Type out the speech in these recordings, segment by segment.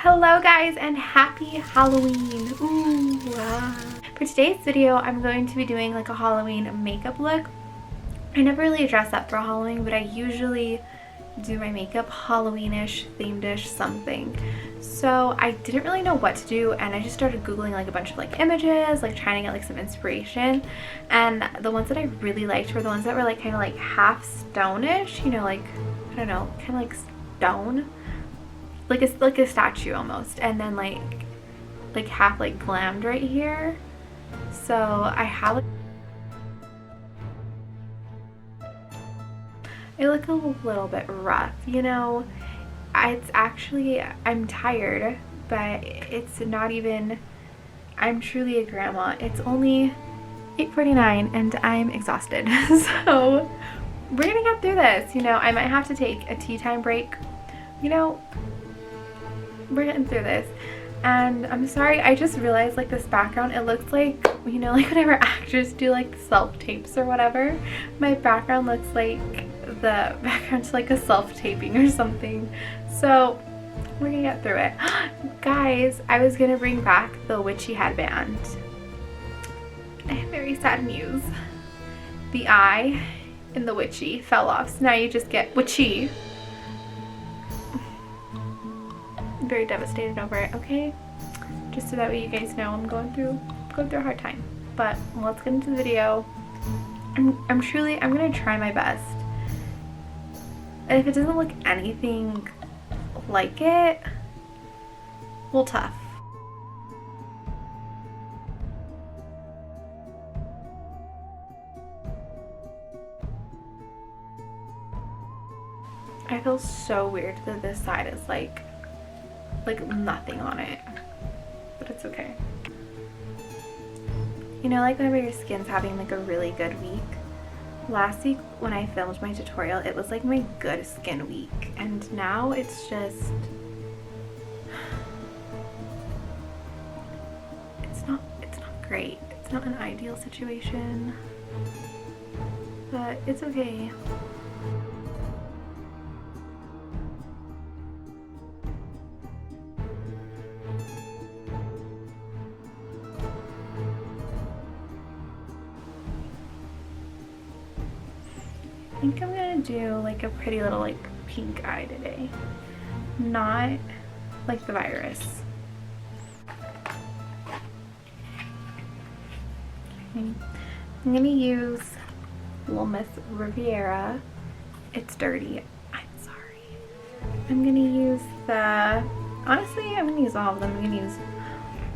Hello guys and happy Halloween. Ooh, For today's video, I'm going to be doing like a Halloween makeup look. I never really dress up for Halloween, but I usually do my makeup Halloweenish, themed-ish something. So I didn't really know what to do, and I just started Googling like a bunch of like images, like trying to get like some inspiration. And the ones that I really liked were the ones that were like kind of like half stone-ish, you know, like, I don't know, kind of like stone. Like a statue almost, and then like half like glammed right here. So I have I look a little bit rough, you know. It's actually, I'm tired, but it's not even, I'm truly a grandma. It's only 8:49 and I'm exhausted. So we're gonna get through this, you know. I might have to take a tea time break, you know. We're getting through this. And I'm sorry, I just realized like this background, it looks like, you know, like whenever actors do like self-tapes or whatever, my background looks like the background to like a self-taping or something. So we're gonna get through it. Guys, I was gonna bring back the witchy headband. I have very sad news. The eye in the witchy fell off, so now you just get witchy. Very devastated over it, okay? Just so that way you guys know I'm going through a hard time. But let's get into the video. I'm gonna try my best. And if it doesn't look anything like it, well, tough. I feel so weird that this side is like nothing on it, but it's okay. You know, like whenever your skin's having like a really good week. Last week when I filmed my tutorial, it was like my good skin week, and now it's just, it's not great. It's not an ideal situation, but it's okay. I think I'm gonna do like a pretty little like pink eye today, not like the virus. Okay. I'm gonna use Little Miss Riviera. It's dirty, I'm sorry. I'm gonna use honestly I'm gonna use all of them.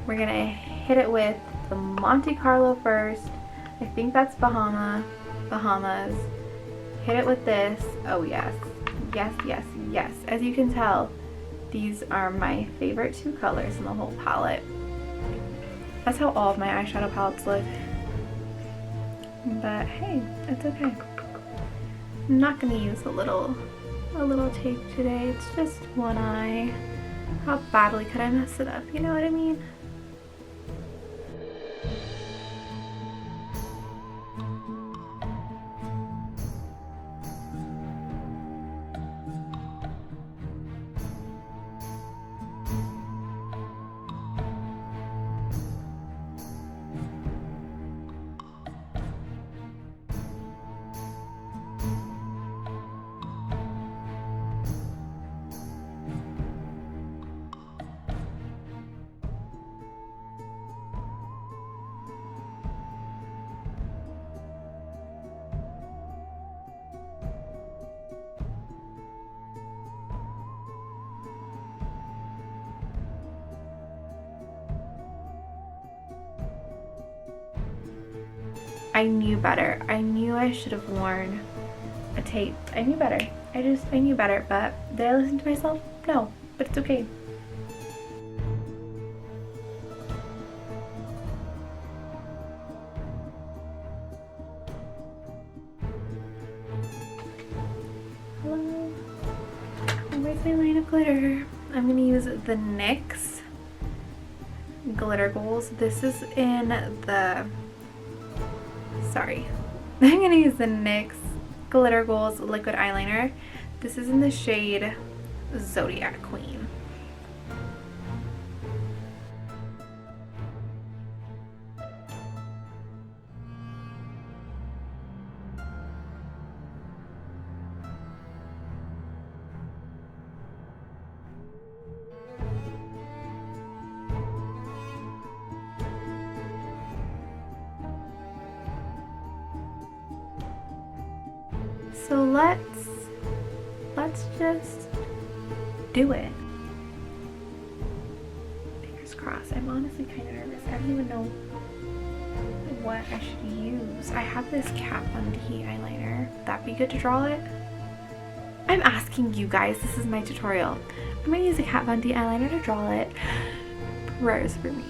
We're gonna hit it with the Monte Carlo first. I think that's Bahamas. Hit it with this. Oh yes, yes, yes, yes. As you can tell, these are my favorite two colors in the whole palette. That's how all of my eyeshadow palettes look. But hey, it's okay. I'm not gonna use a little tape today. It's just one eye. How badly could I mess it up? You know what I mean? I knew better. I knew I should have worn a tape. I knew better. I knew better, but did I listen to myself? No, but it's okay. Hello. Where's my line of glitter? I'm gonna use the NYX glitter goals. This is in the, sorry, I'm gonna use the NYX Glitter Goals liquid eyeliner. This is in the shade Zodiac Queen. So let's just do it. Fingers crossed. I'm honestly kind of nervous. I don't even know what I should use. I have this Kat Von D eyeliner. Would that be good to draw it? I'm asking you guys. This is my tutorial. I'm gonna use a Kat Von D eyeliner to draw it. Prayers for me.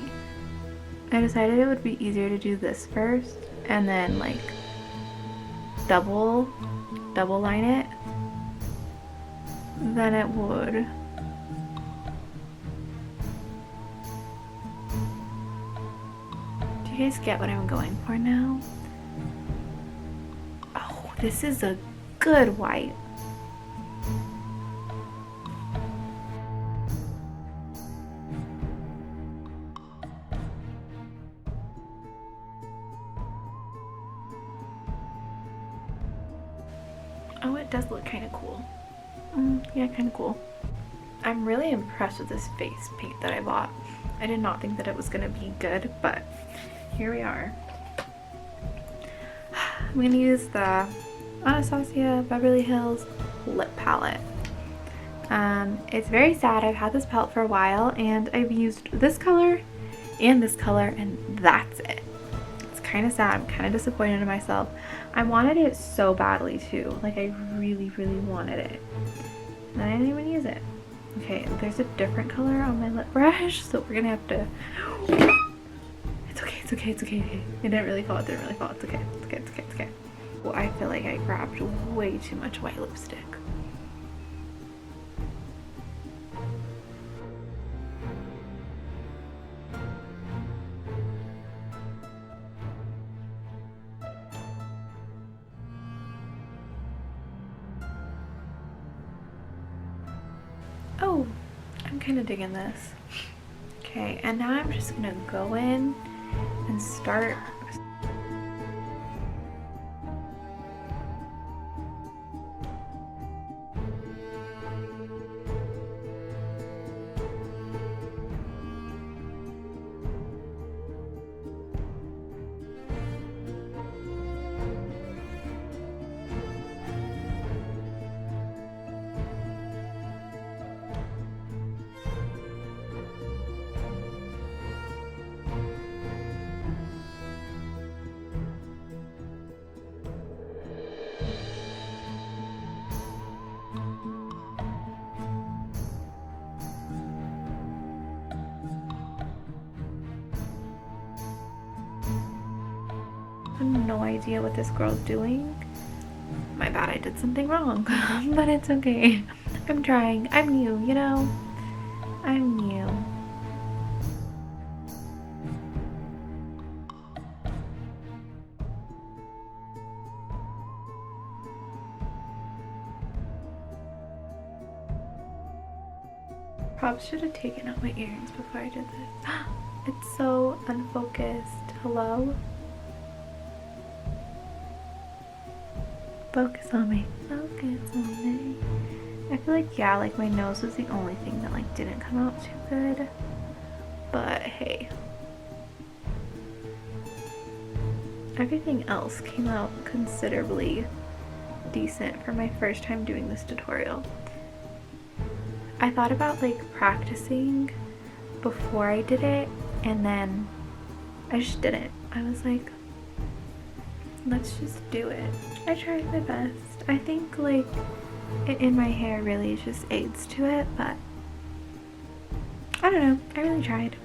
I decided it would be easier to do this first and then like double line it than it would. Do you guys get what I'm going for now? Oh, this is a good white. Oh, it does look kind of cool. Yeah, kind of cool. I'm really impressed with this face paint that I bought. I did not think that it was going to be good, but here we are. I'm going to use the Anastasia Beverly Hills lip palette. It's very sad. I've had this palette for a while and I've used this color and that's it. It's kind of sad. I'm kind of disappointed in myself. I wanted it so badly too. Like I really wanted it. And I didn't even use it. Okay, there's a different color on my lip brush, so we're gonna have to... It's okay. It didn't really fall, It's okay. Well, I feel like I grabbed way too much white lipstick. Oh, I'm kind of digging this. Okay, and now I'm just gonna go in and start. I have no idea what this girl's doing. My bad, I did something wrong, but it's okay. I'm trying. I'm new, you know? I'm new. Probably should have taken out my earrings before I did this. It's so unfocused. Hello? Focus on me. Focus on me. I feel like, yeah, like my nose was the only thing that like didn't come out too good. But hey. Everything else came out considerably decent for my first time doing this tutorial. I thought about like practicing before I did it and then I just didn't. I was like, let's just do it. I tried my best. I think like it in my hair really just aids to it, but I don't know. I really tried.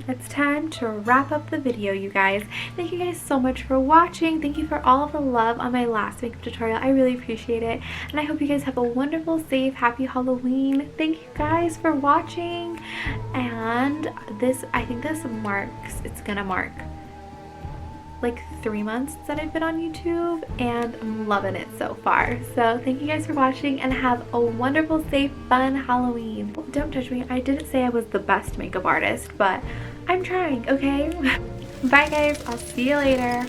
It's time to wrap up the video, you guys. Thank you guys so much for watching. Thank you for all of the love on my last makeup tutorial. I really appreciate it. And I hope you guys have a wonderful, safe, happy Halloween. Thank you guys for watching. And I think this marks, it's gonna mark like 3 months that I've been on YouTube and I'm loving it so far. So thank you guys for watching and have a wonderful, safe, fun Halloween. Don't judge me. I didn't say I was the best makeup artist, but I'm trying, okay? Bye guys, I'll see you later.